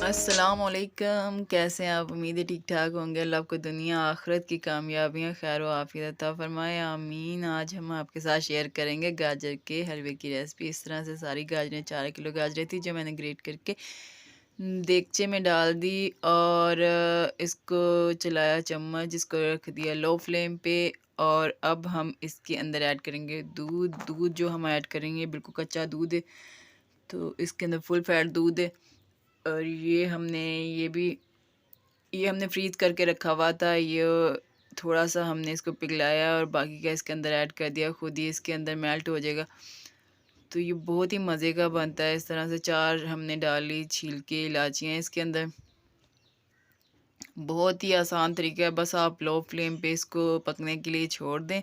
अस्सलामुअलैकुम, कैसे हैं आप? उम्मीद है ठीक-ठाक होंगे। अल्लाह आपको दुनिया आखिरत की कामयाबियाँ, खैर व आफ़ियत अता फ़रमाए, आमीन। आज हम आपके साथ शेयर करेंगे गाजर के हलवे की रेसिपी। इस तरह से सारी गाजरें 4 किलो गाजरें थी जो मैंने ग्रेट करके देगचे में डाल दी और इसको चलाया चम्मच, इसको रख दिया लो फ्लेम पे और अब हम इसके अंदर ऐड करेंगे दूध। दूध जो हम ऐड करेंगे बिल्कुल कच्चा दूध है, तो इसके अंदर फुल फैट दूध है। और ये हमने फ्रीज़ करके रखा हुआ था। ये थोड़ा-सा हमने इसको पिघलाया और बाकी का इसके अंदर ऐड कर दिया, खुद ही इसके अंदर मेल्ट हो जाएगा। तो ये बहुत ही मज़े का बनता है। इस तरह से 4 हमने डाली छील के इलायचियाँ इसके अंदर। बहुत ही आसान तरीका है, बस आप लो फ्लेम पे इसको पकने के लिए छोड़ दें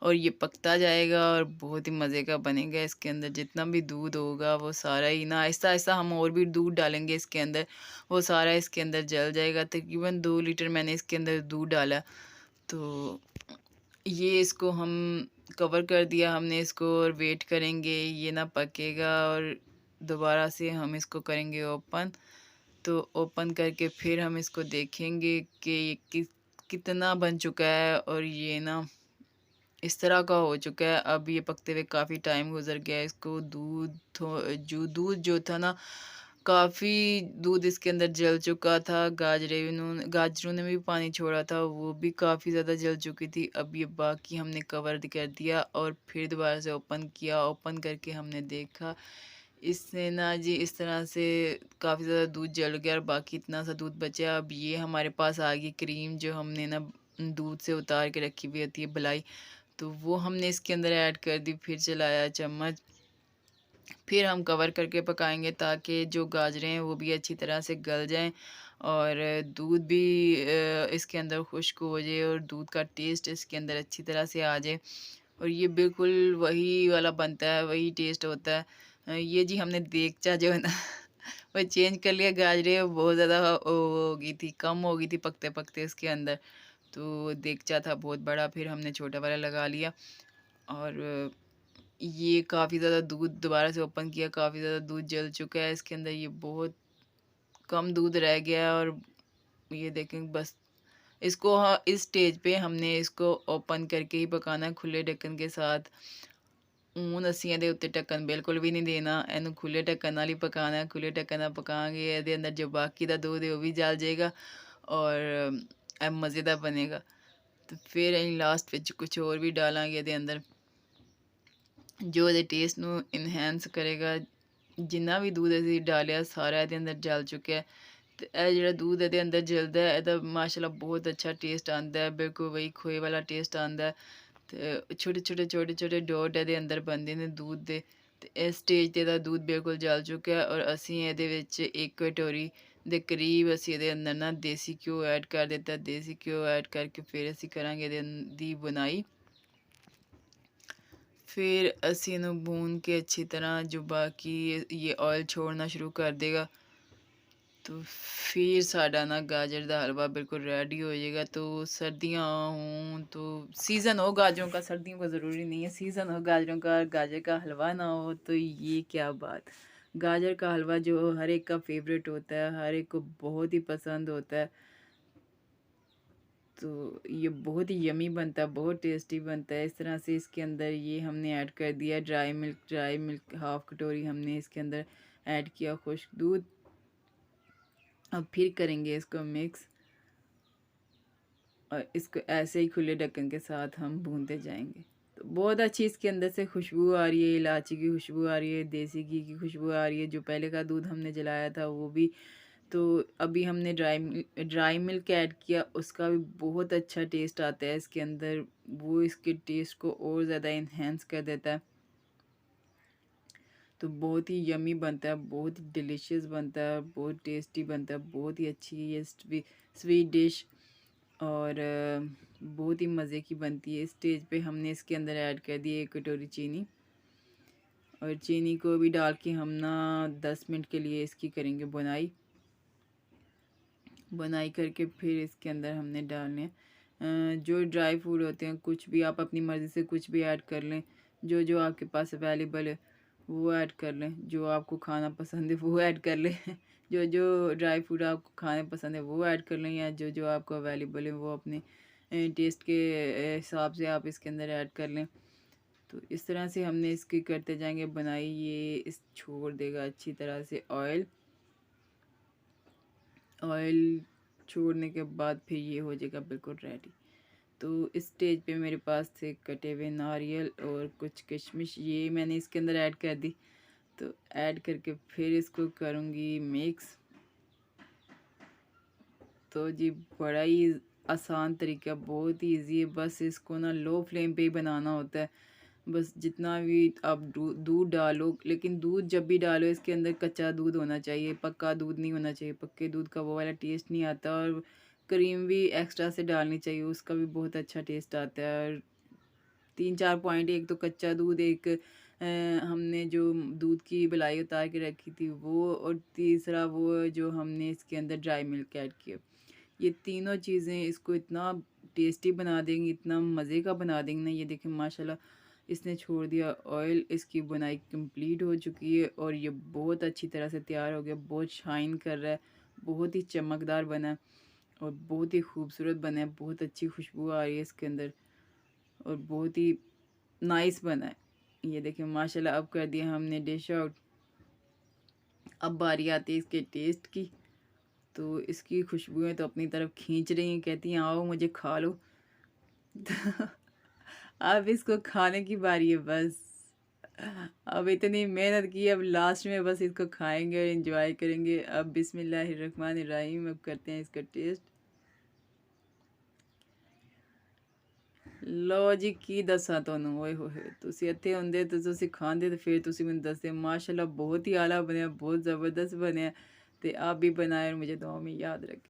और ये पकता जाएगा और बहुत ही मज़े का बनेगा। इसके अंदर जितना भी दूध होगा वो सारा ही ना आहिस्ता-आहिस्ता हम और भी दूध डालेंगे इसके अंदर, वो सारा इसके अंदर जल जाएगा। तकरीबन 2 लीटर मैंने इसके अंदर दूध डाला। तो ये इसको हम कवर कर दिया हमने इसको और वेट करेंगे, ये ना पकेगा और दोबारा से हम इसको करेंगे ओपन। तो ओपन करके फिर हम इसको देखेंगे कि ये कितना बन चुका है और ये ना इस तरह का हो चुका है। अब ये पकते हुए काफ़ी टाइम गुज़र गया है। इसको दूध जो था ना, काफ़ी दूध इसके अंदर जल चुका था। गाजरों ने भी पानी छोड़ा था, वो भी काफ़ी ज़्यादा जल चुकी थी। अब ये बाकी हमने कवर कर दिया और फिर दोबारा से ओपन किया। ओपन करके हमने देखा, इससे ना जी इस तरह से काफ़ी ज़्यादा दूध जल गया और बाकी इतना सा दूध बचा। अब ये हमारे पास आ गई क्रीम जो हमने ना दूध से उतार के रखी हुई होती है मलाई, तो वो हमने इसके अंदर ऐड कर दी। फिर चलाया चम्मच, फिर हम कवर करके पकाएँगे ताकि जो गाजरें हैं वो भी अच्छी तरह से गल जाएँ और दूध भी इसके अंदर खुश्क हो जाए और दूध का टेस्ट इसके अंदर अच्छी तरह से आ जाए और ये बिल्कुल वही वाला बनता है, वही टेस्ट होता है। ये जी हमने देगचा जो है ना वो चेंज कर लिया, गाजरें बहुत ज़्यादा वो हो गई थी, कम हो गई थी पकते-पकते इसके अंदर। तो देगचा था बहुत बड़ा, फिर हमने छोटा वाला लगा लिया और ये काफ़ी ज़्यादा दूध दोबारा से ओपन किया, काफ़ी ज़्यादा दूध जल चुका है इसके अंदर, ये बहुत कम दूध रह गया है और ये देखें बस इसको इस स्टेज पे हमने इसको ओपन करके ही पकाना है खुले ढक्कन के साथ। ਹੁਣ ਅਸੀਂ ਇਹਦੇ ਉੱਤੇ ਢੱਕਣ ਬਿਲਕੁਲ ਵੀ ਨਹੀਂ ਦੇਣਾ, ਇਹਨੂੰ ਖੁੱਲੇ ਢੱਕਣ ਨਾਲ ਹੀ ਪਕਾਉਣਾ ਹੈ। ਖੁੱਲੇ ਢੱਕਣ ਨਾਲ ਪਕਾਵਾਂਗੇ ਇਹਦੇ ਅੰਦਰ ਜੋ ਬਾਕੀ ਦਾ दूध है वो भी जल ਜਾਏਗਾ और ਇਹ ਮਜ਼ੇ ਦਾ ਬਣੇਗਾ। ਤੇ ਫਿਰ ਅਸੀਂ ਲਾਸਟ ਵਿੱਚ ਕੁਝ ਹੋਰ ਵੀ ਡਾਲਾਂਗੇ ਇਹਦੇ ਅੰਦਰ ਜੋ ਇਹਦੇ ਟੇਸਟ ਨੂੰ ਇਨਹੈਂਸ ਕਰੇਗਾ। ਜਿੰਨਾ ਵੀ दूध ਅਸੀਂ ਡਾਲਿਆ ਸਾਰਾ ਇਹਦੇ ਅੰਦਰ ਜਲ ਚੁੱਕਿਆ ਤੇ ਇਹ ਜਿਹੜਾ दूध ਇਹਦੇ ਅੰਦਰ ਜਲਦਾ ਹੈ ਇਹਦਾ ਮਾਸ਼ਾਅੱਲਾ ਬਹੁਤ ਅੱਛਾ ਟੇਸਟ ਆਉਂਦਾ ਹੈ, ਬਿਲਕੁਲ ਵਹੀ ਖੋਏ ਵਾਲਾ ਟੇਸਟ ਆਉਂਦਾ ਹੈ। ਤੇ ਛੋਟੇ-ਛੋਟੇ ਡੋਟ ਇਹਦੇ ਅੰਦਰ ਬਣਦੇ ਨੇ दूध ਦੇ। ਤੇ ਇਸ ਸਟੇਜ ਤੇ ਇਹਦਾ दूध ਬਿਲਕੁਲ ਜਲ ਚੁੱਕਿਆ ਔਰ ਅਸੀਂ ਇਹਦੇ ਵਿੱਚ 1 ਕਟੋਰੀ ਦੇ ਕਰੀਬ ਅਸੀਂ ਇਹਦੇ ਅੰਦਰ ਨਾ ਦੇਸੀ ਘਿਓ ਐਡ ਕਰ ਦਿੱਤਾ। ਦੇਸੀ ਘਿਓ ਐਡ ਕਰਕੇ ਫਿਰ ਅਸੀਂ ਕਰਾਂਗੇ ਇਹਦੇ ਦੀ ਬੁਨਾਈ। फिर ਅਸੀਂ ਇਹਨੂੰ भून के अच्छी तरह जो बाकी ये ऑयल छोड़ना शुरू कर देगा, तो फिर साडा ना गाजर का हलवा बिल्कुल रेडी हो जाएगा। तो सर्दियाँ हों तो सीज़न हो गाजरों का, सर्दियों का ज़रूरी नहीं है, सीज़न हो गाजरों का, गाजर का हलवा ना हो तो ये क्या बात। गाजर का हलवा जो हर एक का फेवरेट होता है, हर एक को बहुत ही पसंद होता है। तो ये बहुत ही यमी बनता है, बहुत टेस्टी बनता है। इस तरह से इसके अंदर ये हमने ऐड कर दिया ड्राई मिल्क हाफ़ कटोरी हमने इसके अंदर ऐड किया खुश्क दूध। अब फिर करेंगे इसको मिक्स और इसको ऐसे ही खुले ढक्कन के साथ हम भूनते जाएंगे। तो बहुत अच्छी इसके अंदर से खुशबू आ रही है, इलायची की खुशबू आ रही है, देसी घी की खुशबू आ रही है। जो पहले का दूध हमने जलाया था वो भी, तो अभी हमने ड्राई मिल्क ऐड किया, उसका भी बहुत अच्छा टेस्ट आता है इसके अंदर, वो इसके टेस्ट को और ज़्यादा इन्हेंस कर देता है। तो बहुत ही यमी बनता है, बहुत ही डिलीशियस बनता है, बहुत टेस्टी बनता है, बहुत ही अच्छी ये स्वीट डिश और बहुत ही मज़े की बनती है। इस स्टेज पे हमने इसके अंदर ऐड कर दी 1 कटोरी चीनी और चीनी को भी डाल के हम ना 10 मिनट के लिए इसकी करेंगे बुनाई। बनाई करके फिर इसके अंदर हमने डालने जो ड्राई फ्रूट होते हैं, कुछ भी आप अपनी मर्ज़ी से कुछ भी ऐड कर लें, जो जो आपके पास अवेलेबल है वो ऐड कर लें, जो आपको खाना पसंद है वो ऐड कर लें जो जो ड्राई फ्रूट आपको खाने पसंद है वो ऐड कर लें, या जो जो आपको अवेलेबल है वो अपने टेस्ट के हिसाब से आप इसके अंदर ऐड कर लें। तो इस तरह से हमने इसकी करते जाएंगे बनाई। ये इस छोड़ देगा अच्छी तरह से ऑयल। ऑयल छोड़ने के बाद फिर ये हो जाएगा बिल्कुल रेडी। तो इस स्टेज पे मेरे पास थे कटे हुए नारियल और कुछ किशमिश, ये मैंने इसके अंदर ऐड कर दी। तो ऐड करके फिर इसको करूँगी मिक्स। तो जी बड़ा ही आसान तरीका, बहुत ही ईजी है। बस इसको ना लो फ्लेम पे ही बनाना होता है। बस जितना भी आप दूध डालो, लेकिन दूध जब भी डालो इसके अंदर कच्चा दूध होना चाहिए, पक्का दूध नहीं होना चाहिए। पक्के दूध का वो वाला टेस्ट नहीं आता। और क्रीम भी एक्स्ट्रा से डालनी चाहिए, उसका भी बहुत अच्छा टेस्ट आता है। और 3-4 पॉइंट, एक तो कच्चा दूध, एक हमने जो दूध की मलाई उतार के रखी थी वो, और तीसरा वो जो हमने इसके अंदर ड्राई मिल्क ऐड किया। ये तीनों चीज़ें इसको इतना टेस्टी बना देंगी, इतना मज़े का बना देंगी ना। ये देखें माशाल्लाह, इसने छोड़ दिया ऑयल, इसकी बुनाई कंप्लीट हो चुकी है और ये बहुत अच्छी तरह से तैयार हो गया। बहुत शाइन कर रहा है, बहुत ही चमकदार बना है और बहुत ही खूबसूरत बना है। बहुत अच्छी खुशबू आ रही है इसके अंदर और बहुत ही नाइस बना है। ये देखिए माशाल्लाह, अब कर दिया हमने डिश आउट। अब बारी आती है इसके टेस्ट की। तो इसकी खुशबुएं तो अपनी तरफ खींच रही हैं, कहती हैं आओ मुझे खा लो तो अब इसको खाने की बारी है बस। अब इतनी मेहनत की, अब लास्ट में बस इसको खाएंगे और एंजॉय करेंगे। अब बिस्मिल्लाहिर्रहमानिर्रहीम, अब करते हैं इसका टेस्ट। लो जी की दसा ਤੁਹਾਨੂੰ ਓਏ ਹੋਏ, ਤੁਸੀਂ ਇੱਥੇ ਹੁੰਦੇ ਤੇ ਤੁਸੀਂ ਖਾਂਦੇ ਤੇ ਫਿਰ ਤੁਸੀਂ ਮੈਨੂੰ ਦੱਸਦੇ। माशाल्लाह बहुत ही आला बनया, बहुत ज़बरदस्त बनया। तो आप भी बनाए और मुझे दुआ में याद रखें।